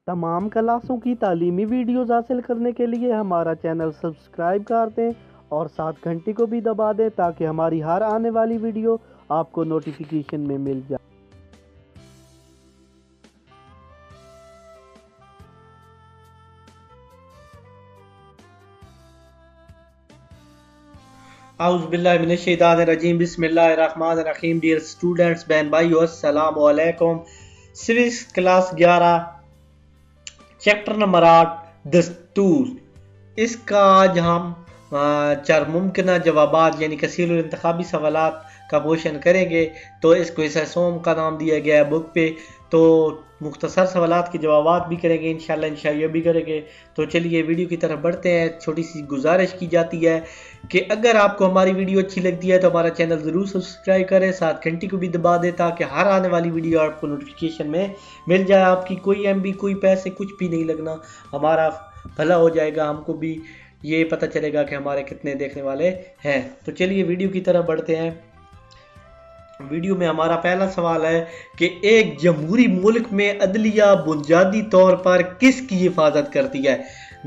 تمام کلاسوں کی تعلیمی ویڈیوز حاصل کرنے کے لیے ہمارا چینل سبسکرائب کر دیں اور ساتھ گھنٹی کو بھی دبا دیں تاکہ ہماری ہر آنے والی ویڈیو آپ کو نوٹیفیکیشن میں مل جائے۔ اعوذ باللہ من الشیطان الرجیم، بسم اللہ الرحمن الرحیم۔ ڈیئر اسٹوڈنٹس، بہن بھائیو، السلام علیکم۔ سویکس کلاس 11 چیپٹر نمبر 8 دستور، اس کا آج ہم 4 ممکنہ جوابات یعنی کثیر الانتخابی سوالات کا پورشن کریں گے۔ تو اس کو حصہ سوم کا نام دیا گیا ہے بک پہ، تو مختصر سوالات کے جوابات بھی کریں گے انشاءاللہ یہ بھی کریں گے۔ تو چلیے ویڈیو کی طرف بڑھتے ہیں۔ چھوٹی سی گزارش کی جاتی ہے کہ اگر آپ کو ہماری ویڈیو اچھی لگتی ہے تو ہمارا چینل ضرور سبسکرائب کریں، ساتھ گھنٹی کو بھی دبا دیں تاکہ ہر آنے والی ویڈیو آپ کو نوٹیفیکیشن میں مل جائے۔ آپ کی کوئی ایم بی، کوئی پیسے، کچھ بھی نہیں لگنا، ہمارا بھلا ہو جائے گا، ہم کو بھی یہ پتہ چلے گا کہ ہمارے کتنے دیکھنے والے ہیں۔ تو چلیے ویڈیو کی طرف بڑھتے ہیں۔ ویڈیو میں ہمارا پہلا سوال ہے کہ ایک جمہوری ملک میں عدلیہ بنیادی طور پر کس کی حفاظت کرتی ہے؟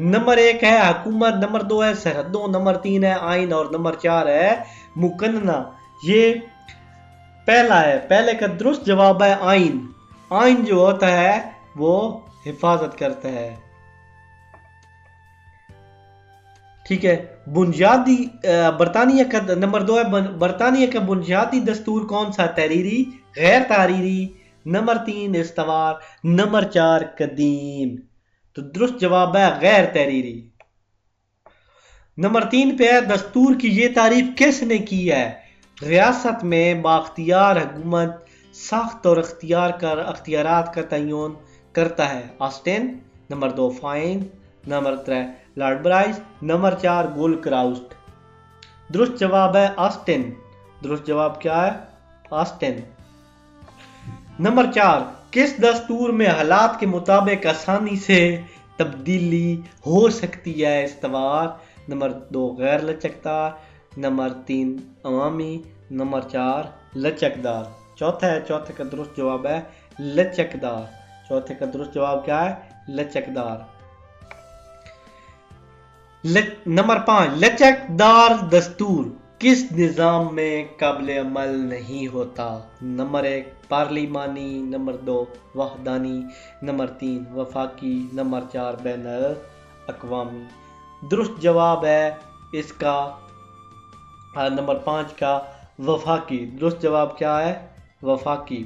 نمبر 1 ہے حکومت، نمبر 2 ہے سرحدوں، نمبر 3 ہے آئین اور نمبر 4 ہے مقننہ۔ یہ پہلا ہے، پہلے کا درست جواب ہے آئین۔ آئین جو ہوتا ہے وہ حفاظت کرتا ہے، ٹھیک ہے۔ بنیادی برطانیہ کا نمبر 2 ہے برطانیہ کا بنیادی دستور کون سا؟ تحریری، غیر تحریری، نمبر 3 استوار، نمبر 4 قدیم۔ تو درست جواب ہے غیر تحریری۔ نمبر 3 پہ ہے دستور کی یہ تعریف کس نے کی ہے؟ ریاست میں بااختیار حکومت ساخت اور اختیارات کا تعین کرتا ہے، Austin. Number 2 fine, number 3 Lord برائز، نمبر 4 گول کراؤسٹ۔ درست جواب ہے آسٹن۔ درست جواب کیا ہے؟ آسٹن۔ نمبر 4 کس دستور میں حالات کے مطابق آسانی سے تبدیلی ہو سکتی ہے؟ استوار، نمبر 2 غیر لچکدار، نمبر 3 عوامی، نمبر 4 لچکدار۔ چوتھے کا درست جواب ہے لچکدار۔ چوتھے کا درست جواب کیا ہے؟ لچکدار۔ نمبر 5 لچکدار دستور کس نظام میں قابل عمل نہیں ہوتا؟ نمبر 1 پارلیمانی، نمبر 2 وحدانی، نمبر 3 وفاقی، نمبر 4 بین الاقوامی۔ درست جواب ہے اس کا نمبر 5 کا وفاقی۔ درست جواب کیا ہے؟ وفاقی۔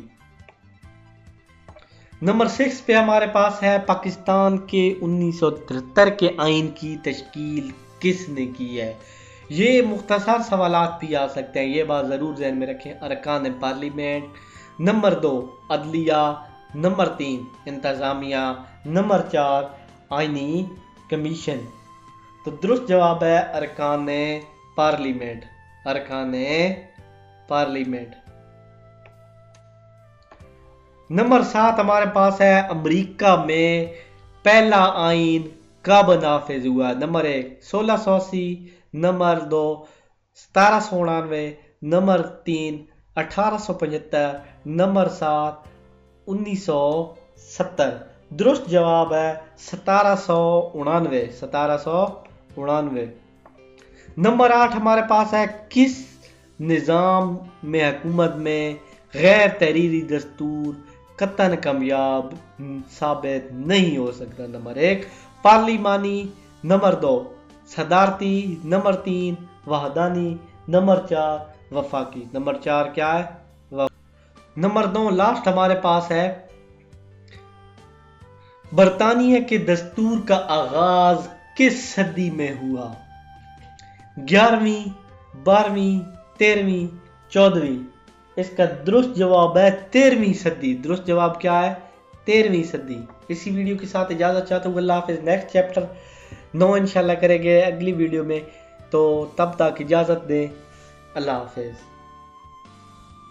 نمبر 6 پہ ہمارے پاس ہے پاکستان کے 1973 کے آئین کی تشکیل کس نے کی ہے؟ یہ مختصر سوالات بھی آ سکتے ہیں، یہ بات ضرور ذہن میں رکھیں۔ ارکان پارلیمنٹ، نمبر 2 عدلیہ، نمبر 3 انتظامیہ، نمبر 4 آئینی کمیشن۔ تو درست جواب ہے ارکان پارلیمنٹ۔ ارکان پارلیمنٹ۔ نمبر 7 ہمارے پاس ہے امریکہ میں پہلا آئین کب نافذ ہوا؟ Number 1 1680، number 2 1799، number 3 1875، number 7 1970۔ درست جواب ہے 1799۔ 1799۔ نمبر 8 ہمارے پاس ہے کس نظام میں حکومت میں غیر تحریری دستور قطعاً کامیاب ثابت نہیں ہو سکتا؟ نمبر 1 پارلیمانی، نمبر 2 صدارتی، نمبر 3 وحدانی، نمبر 4 وفاقی۔ نمبر 4 کیا ہے؟ نمبر 2 لاسٹ ہمارے پاس ہے برطانیہ کے دستور کا آغاز کس صدی میں ہوا؟ 11ویں، 12ویں، 13ویں، 14ویں۔ اس کا درست جواب ہے 13ویں صدی۔ درست جواب کیا ہے؟ 13ویں صدی۔ اسی ویڈیو کے ساتھ اجازت چاہتا ہوں، اللہ حافظ۔ نیکسٹ چیپٹر 9 انشاءاللہ کریں گے اگلی ویڈیو میں، تو تب تک اجازت دیں، اللہ حافظ۔